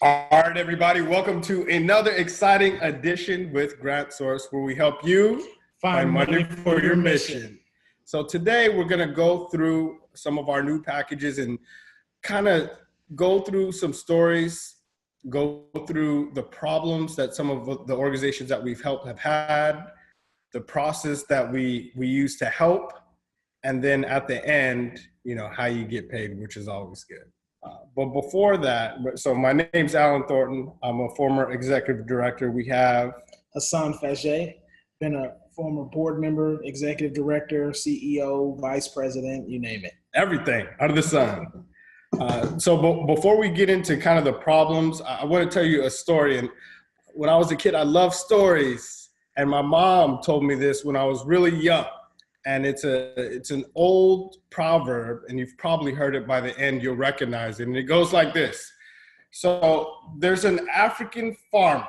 All right, everybody, welcome to another exciting edition with Grant Source, where we help you find money for your mission. So today we're going to go through some of our new packages and kind of go through some stories, go through the problems that some of the organizations that we've helped have had, the process that we use to help, and then at the end, how you get paid, which is always good. But before that, so my name's Alan Thornton. I'm a former executive director. We have Hassan Fajay, been a former board member, executive director, CEO, vice president, you name it. Everything under the sun. So before we get into kind of the problems, I want to tell you a story. And when I was a kid, I loved stories. And my mom told me this when I was really young. And it's an old proverb, and you've probably heard it by the end, you'll recognize it. And it goes like this. So there's an African farmer,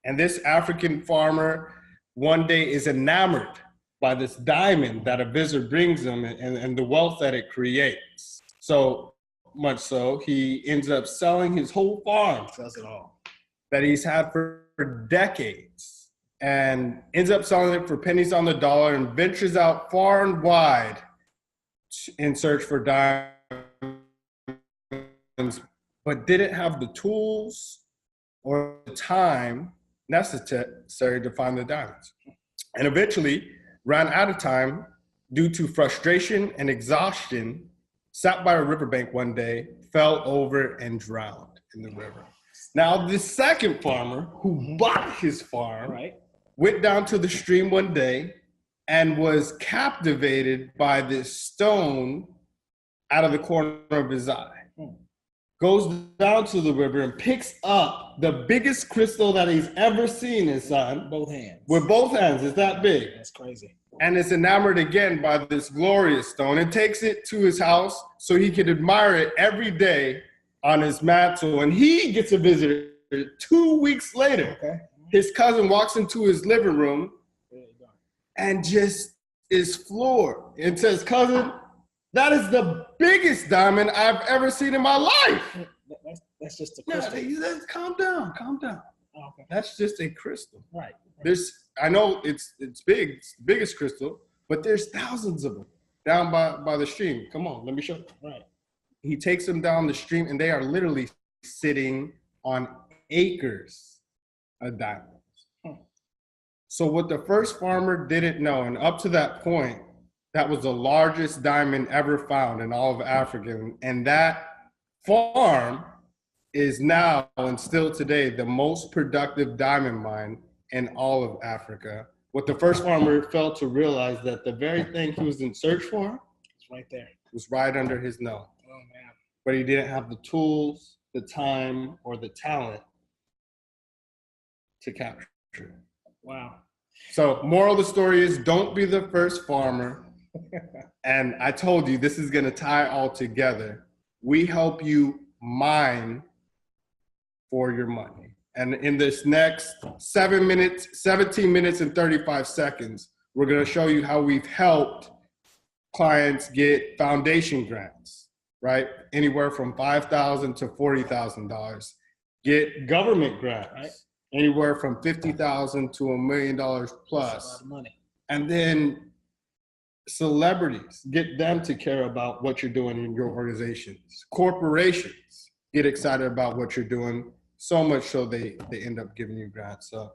and this African farmer one day is enamored by this diamond that a visitor brings him and the wealth that it creates. So much so, he ends up selling his whole farm, Sells it all. that he's had for decades, and ends up selling it for pennies on the dollar and ventures out far and wide in search for diamonds, but didn't have the tools or the time necessary to find the diamonds. And eventually ran out of time due to frustration and exhaustion, sat by a riverbank one day, fell over and drowned in the river. Now, the second farmer who bought his farm went down to the stream one day and was captivated by this stone out of the corner of his eye. Goes down to the river and picks up the biggest crystal that he's ever seen, his son. Both hands. With both hands. It's that big. That's crazy. And is enamored again by this glorious stone and takes it to his house so he can admire it every day on his mantle. And he gets a visitor 2 weeks later. Okay. His cousin walks into his living room and just is floored and says, "Cousin, that is the biggest diamond I've ever seen in my life." That's just a crystal. Calm down. Oh, okay. That's just a crystal. Right. I know it's big, it's the biggest crystal, but there's thousands of them down by the stream. Come on, let me show you. Right. He takes them down the stream, and they are literally sitting on acres of diamonds. So what the first farmer didn't know, and up to that point, that was the largest diamond ever found in all of Africa. And that farm is now and still today the most productive diamond mine in all of Africa. What the first farmer failed to realize that the very thing he was in search for It's right there. was right under his nose. Oh, man. But he didn't have the tools, the time, or the talent to capture it. Wow. So moral of the story is, don't be the first farmer. And I told you, this is going to tie all together. We help you mine for your money. And in this next 17 minutes and 35 seconds, we're going to show you how we've helped clients get foundation grants, right? Anywhere from $5,000 to $40,000. Get government grants, right? Anywhere from $50,000 to $1 million plus. That's a lot of money. And then celebrities, get them to care about what you're doing in your organizations. Corporations get excited about what you're doing, so much so they end up giving you grants. So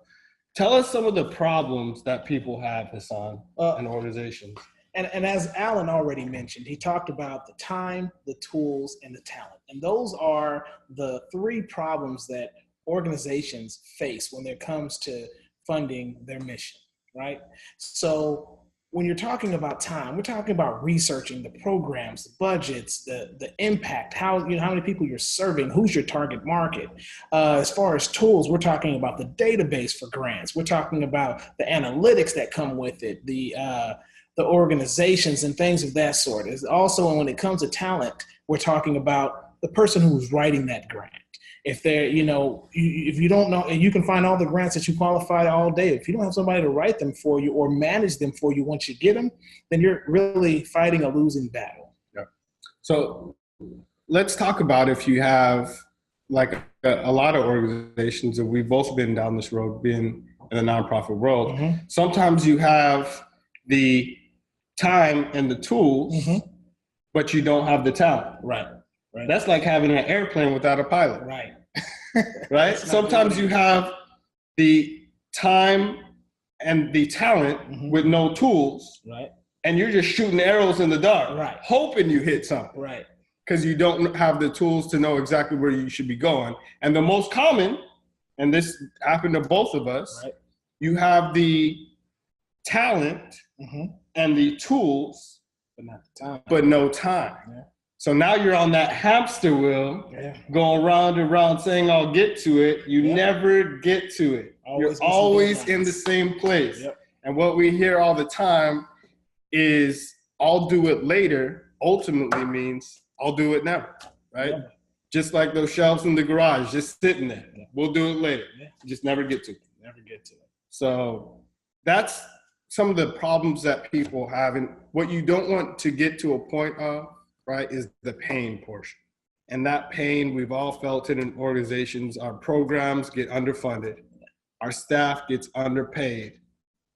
tell us some of the problems that people have, Hassan, in organizations. And as Alan already mentioned, he talked about the time, the tools, and the talent. And those are the three problems that organizations face when it comes to funding their mission, right? So when you're talking about time, we're talking about researching the programs, the budgets, the impact, how many people you're serving, who's your target market. As far as tools, we're talking about the database for grants. We're talking about the analytics that come with it, the organizations and things of that sort. It's also, when it comes to talent, we're talking about the person who's writing that grant. If they're, if you don't know, and you can find all the grants that you qualify all day. If you don't have somebody to write them for you or manage them for you once you get them, then you're really fighting a losing battle. Yeah. So let's talk about if you have like a lot of organizations, and we've both been down this road, being in the nonprofit world. Mm-hmm. Sometimes you have the time and the tools, Mm-hmm. but you don't have the talent. Right. Right. That's like having an airplane without a pilot. Right. Right? Sometimes you have the time and the talent Mm-hmm. with no tools, Right. and you're just shooting arrows in the dark, Right. hoping you hit something. Right. Because you don't have the tools to know exactly where you should be going. And the most common, and this happened to both of us, Right. you have the talent Mm-hmm. and the tools, But not the time. but no time. Yeah. So now you're on that hamster wheel, Yeah. going round and round saying, I'll get to it. You Yeah. never get to it. Always You're missing always deadlines. in the same place. Yep. And what we hear all the time is, I'll do it later, ultimately means I'll do it never, right? Yeah. Just like those shelves in the garage, just sitting there. Yeah. We'll do it later. Yeah. Just never get to it. Never get to it. So that's some of the problems that people have. And what you don't want to get to a point of, right, is the pain portion. And that pain, we've all felt it in organizations. Our programs get underfunded. Our staff gets underpaid.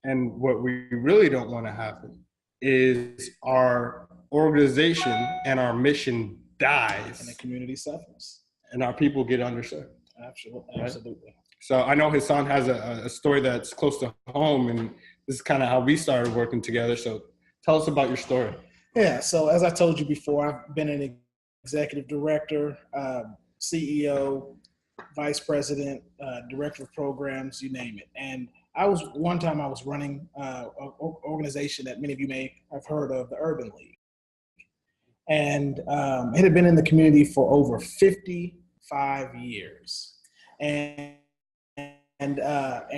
And what we really don't want to happen is our organization and our mission dies And the community suffers. and our people get underserved. Absolutely. Right. Absolutely. So I know Hassan has a story that's close to home, and this is kind of how we started working together. So tell us about your story. Yeah. So as I told you before, I've been an executive director, CEO, vice president, director of programs, you name it. And I was running an organization that many of you may have heard of, the Urban League. And it had been in the community for over 55 years. And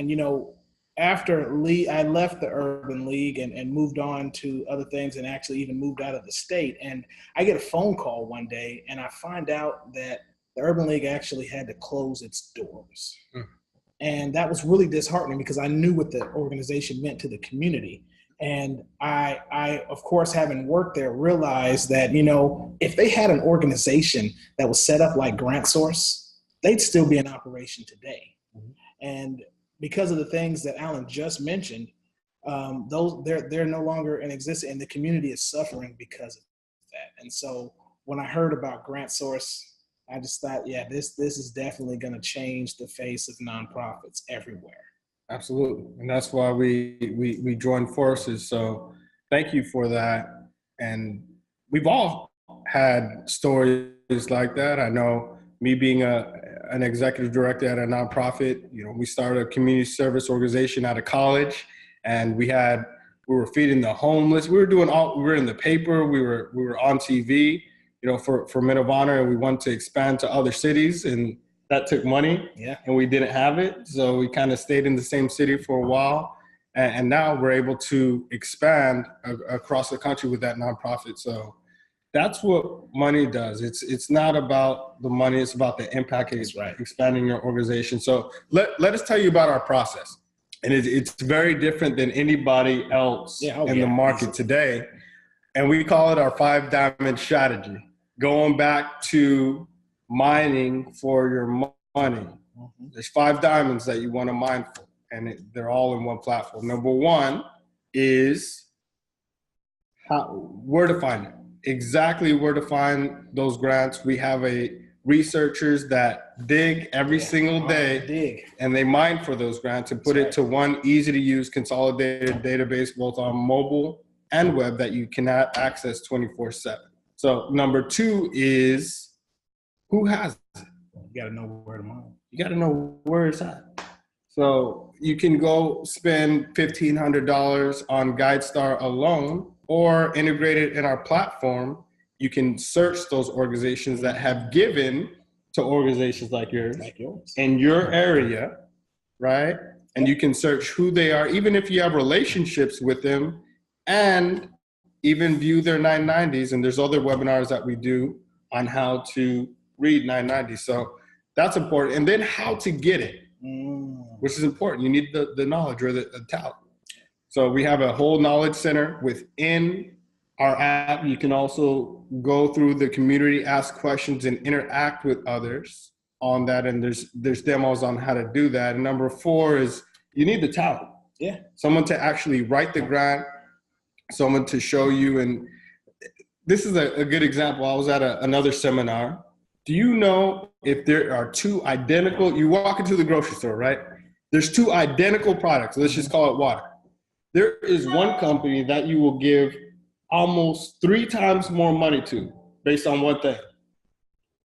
you know, after I left the Urban League and moved on to other things, and actually even moved out of the state. And I get a phone call one day, and I find out that the Urban League actually had to close its doors. And that was really disheartening because I knew what the organization meant to the community. And I, of course, having worked there, realized that, you know, if they had an organization that was set up like GrantSource, they'd still be in operation today. Mm-hmm. And because of the things that Alan just mentioned, they're no longer in existence, and the community is suffering because of that. And so when I heard about GrantSource, I just thought, yeah, this is definitely going to change the face of nonprofits everywhere. Absolutely. And that's why we joined forces. So thank you for that. And we've all had stories like that. I know, me being an executive director at a nonprofit, you know, we started a community service organization out of college, and we were feeding the homeless. We were in the paper. We were on TV, you know, for Men of Honor, and we wanted to expand to other cities, and that took money. Yeah. And we didn't have it. So we kind of stayed in the same city for a while. And now we're able to expand across the country with that nonprofit. So that's what money does. It's not about the money. It's about the impact it's expanding your organization. So let us tell you about our process. And it's very different than anybody else in the market today. And we call it our 5 diamond strategy, going back to mining for your money. Mm-hmm. There's 5 diamonds that you want to mine for, and they're all in one platform. Number 1 is where to find it. Exactly where to find those grants. We have researchers that dig every single day, and they mine for those grants and put it to one easy to use consolidated database, both on mobile and web, that you cannot access 24/7. So number 2 is, who has it? You got to know where to mine. You got to know where it's at. So you can go spend $1,500 on GuideStar alone, or integrated in our platform. You can search those organizations that have given to organizations like yours in your area, right? And you can search who they are, even if you have relationships with them, and even view their 990s. And there's other webinars that we do on how to read 990. So that's important. And then how to get it, which is important. You need the knowledge or the talent. So we have a whole knowledge center within our app. You can also go through the community, ask questions, and interact with others on that, and there's demos on how to do that. And number 4 is you need the talent. Yeah. Someone to actually write the grant, someone to show you. And this is a good example. I was at another seminar. Do you know if there are 2 identical, you walk into the grocery store, right? There's 2 identical products. Let's just call it water. There is one company that you will give almost 3 times more money to based on one thing.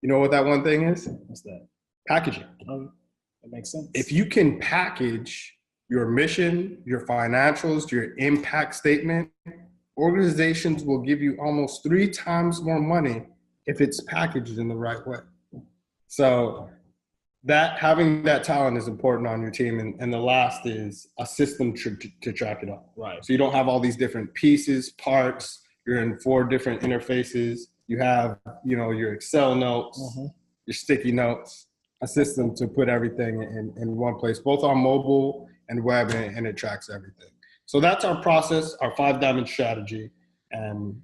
You know what that one thing is? What's that? Packaging. That makes sense. If you can package your mission, your financials, your impact statement, organizations will give you almost 3 times more money if it's packaged in the right way. So that having that talent is important on your team. And the last is a system to track it all. Right. So you don't have all these different pieces, parts. You're in 4 different interfaces. You have, your Excel notes, your sticky notes, a system to put everything in one place, both on mobile and web, and it tracks everything. So that's our process, our 5 diamond strategy. And,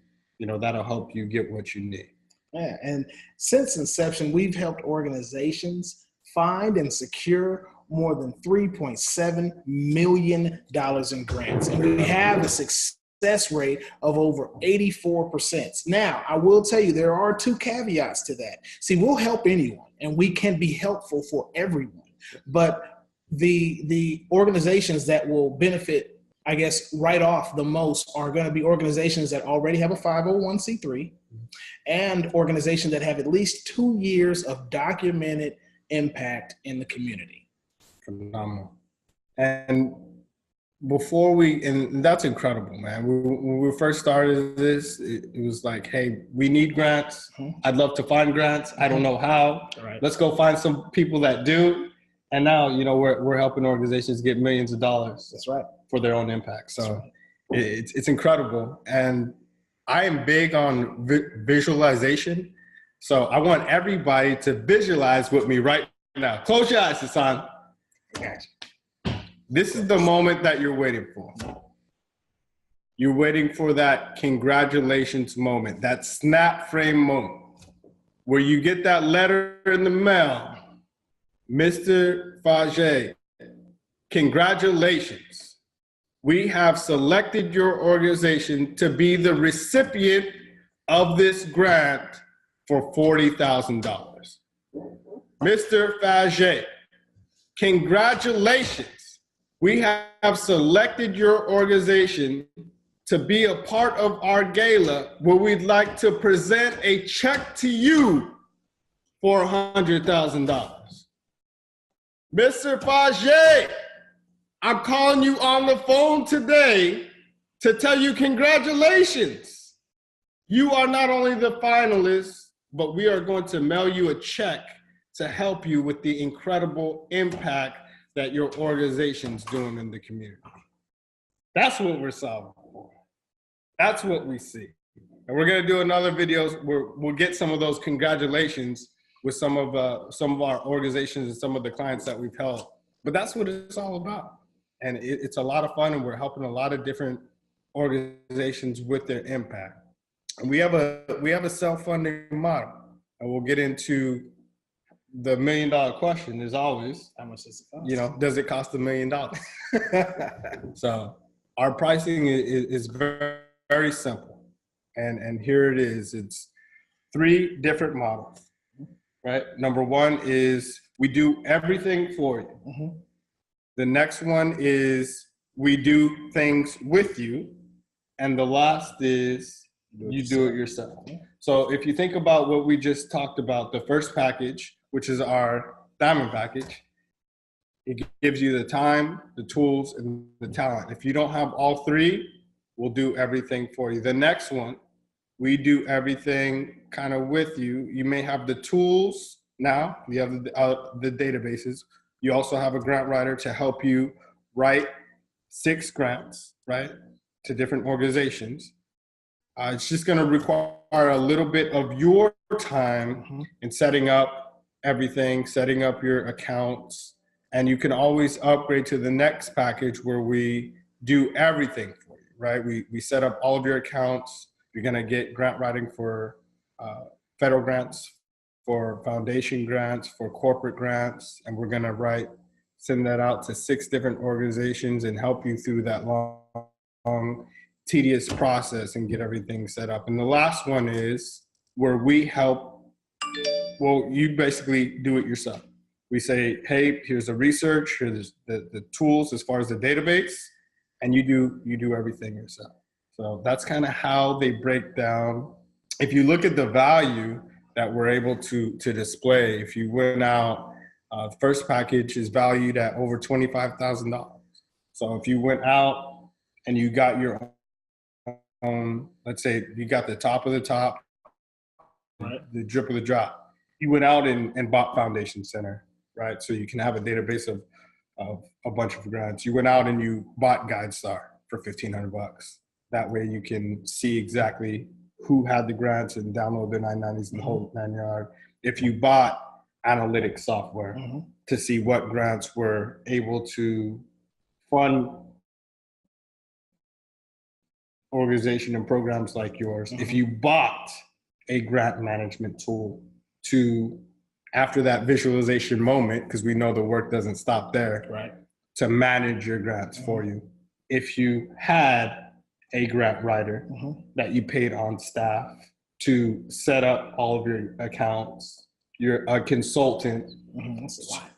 that'll help you get what you need. Yeah. And since inception, we've helped organizations find and secure more than $3.7 million in grants. And we have a success rate of over 84%. Now, I will tell you, there are 2 caveats to that. See, we'll help anyone and we can be helpful for everyone. But the organizations that will benefit, I guess, right off the most are going to be organizations that already have a 501c3 and organizations that have at least 2 years of documented impact in the community. Phenomenal. And and that's incredible, man. When we first started this, it was like, hey, we need grants. I'd love to find grants. I don't know how. Right. Let's go find some people that do. And now, we're helping organizations get millions of dollars. That's right. For their own impact. So right. it's incredible. And I am big on visualization. So I want everybody to visualize with me right now. Close your eyes, Hassan. This is the moment that you're waiting for. You're waiting for that congratulations moment, that snap frame moment, where you get that letter in the mail. Mr. Fage, congratulations. We have selected your organization to be the recipient of this grant for $40,000. Mr. Fage, congratulations. We have selected your organization to be a part of our gala where we'd like to present a check to you for $100,000. Mr. Fage, I'm calling you on the phone today to tell you congratulations. You are not only the finalist, but we are going to mail you a check to help you with the incredible impact that your organization's doing in the community. That's what we're solving for. That's what we see. And we're gonna do another videos where we'll get some of those congratulations with some of our organizations and some of the clients that we've helped. But that's what it's all about. And it's a lot of fun, and we're helping a lot of different organizations with their impact. And we have a self-funding model, and we'll get into the $1 million question is always, how much does it cost? Does it cost $1 million? So our pricing is very, very simple. And here it is. It's 3 different models, right? Number 1 is we do everything for you. The next one is we do things with you. And the last is you do it yourself. So if you think about what we just talked about, the first package, which is our diamond package, it gives you the time, the tools, and the talent. If you don't have all 3, we'll do everything for you. The next one, we do everything kind of with you. You may have the tools now, you have the databases. You also have a grant writer to help you write 6 grants, right, to different organizations. It's just gonna require a little bit of your time in setting up everything, setting up your accounts, and you can always upgrade to the next package where we do everything for you, right? We set up all of your accounts. You're gonna get grant writing for federal grants for foundation grants, for corporate grants, and we're gonna send that out to 6 different organizations and help you through that long, tedious process and get everything set up. And the last one is where we help, well, you basically do it yourself. We say, hey, here's the research, here's the tools as far as the database, and you do everything yourself. So that's kind of how they break down. If you look at the value that we're able to display, if you went out, the first package is valued at over $25,000. So if you went out and you got your own, let's say you got the top of the top, right, the drip of the drop, you went out and bought Foundation Center, right? So you can have a database of a bunch of grants. You went out and you bought GuideStar for $1,500. That way you can see exactly who had the grants and download their 990s and the whole 9 yard. If you bought analytics software to see what grants were able to fund organization and programs like yours, if you bought a grant management tool to, after that visualization moment, because we know the work doesn't stop there, right, to manage your grants for you. If you had a grant writer that you paid on staff to set up all of your accounts, you're a consultant. That's a lot.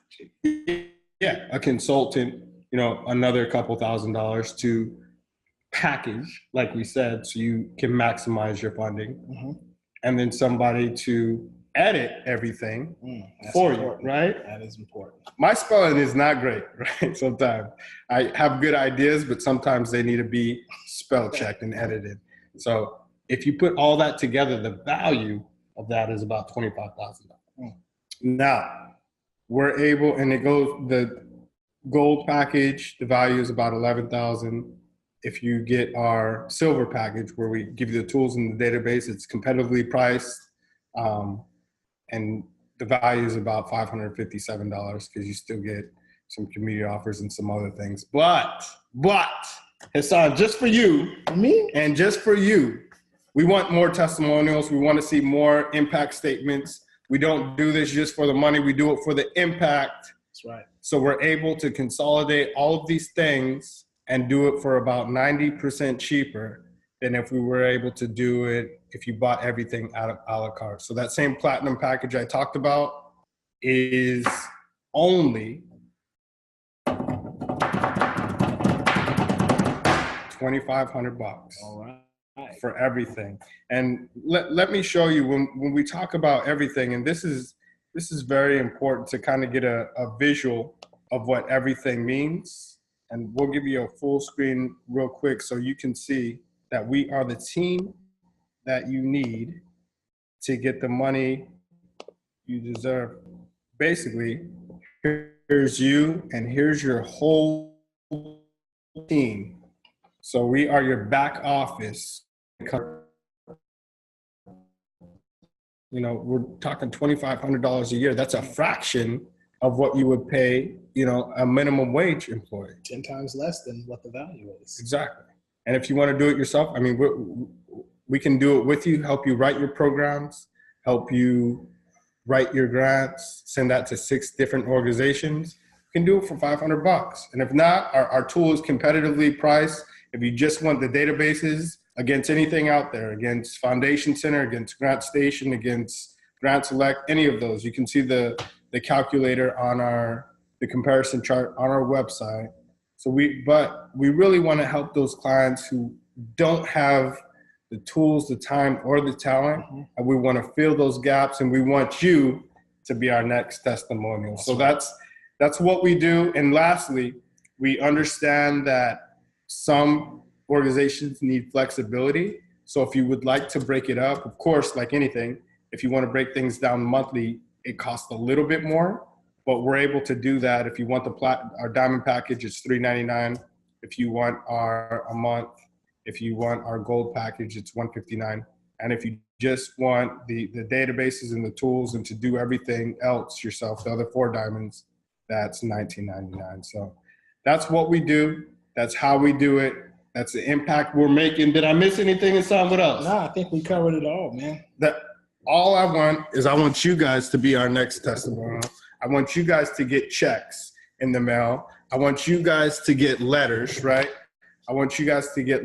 Yeah, a consultant, another couple $1,000s to package, like we said, so you can maximize your funding. And then somebody to edit everything for important. You, right? That is important. My spelling is not great, right? Sometimes I have good ideas, but sometimes they need to be spell checked and edited. So if you put all that together, the value of that is about $25,000. Now we're able, and it goes, the gold package, the value is about $11,000. If you get our silver package, where we give you the tools in the database, it's competitively priced. And the value is about $557 because you still get some community offers and some other things. But Hassan, just for you, me, and just for you, we want more testimonials. We want to see more impact statements. We don't do this just for the money. We do it for the impact. That's right. So we're able to consolidate all of these things and do it for about 90% cheaper than if we were able to do it if you bought everything out of a la carte. So that same platinum package I talked about is only $2,500 all right, for everything. And let me show you, when we talk about everything, and this is very important to kind of get a visual of what everything means. And we'll give you a full screen real quick so you can see that we are the team that you need to get the money you deserve. Basically, here's you and here's your whole team. So we are your back office. We're talking $2,500 a year. That's a fraction of what you would pay, a minimum wage employee. 10 times less than what the value is. Exactly. And if you want to do it yourself, I mean, we can do it with you, help you write your programs, help you write your grants, send that to 6 different organizations. You can do it for $500. And if not, our tool is competitively priced. If you just want the databases against anything out there, against Foundation Center, against Grant Station, against Grant Select, any of those, you can see the calculator on the comparison chart on our website. But we really want to help those clients who don't have the tools, the time, or the talent, and we want to fill those gaps, and we want you to be our next testimonial. So that's what we do. And lastly, we understand that some organizations need flexibility. So if you would like to break it up, of course, like anything, if you want to break things down monthly, it costs a little bit more. But we're able to do that. If you want our diamond package, it's $399. If you want a month, if you want our gold package, it's $159. And if you just want the databases and the tools and to do everything else yourself, the other 4 diamonds, that's $19.99. So that's what we do. That's how we do it. That's the impact we're making. Did I miss anything, Hassan? What else? No, I think we covered it all, man. all I want you guys to be our next testimonial. I want you guys to get checks in the mail. I want you guys to get letters, right? I want you guys to get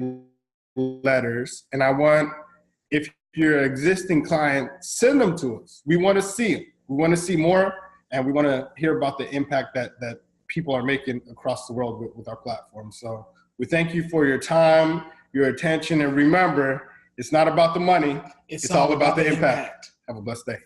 letters. And I want, if you're an existing client, send them to us. We want to see them. We want to see more, and we want to hear about the impact that people are making across the world with our platform. So we thank you for your time, your attention, and remember, it's not about the money. It's all about the impact. Have a blessed day.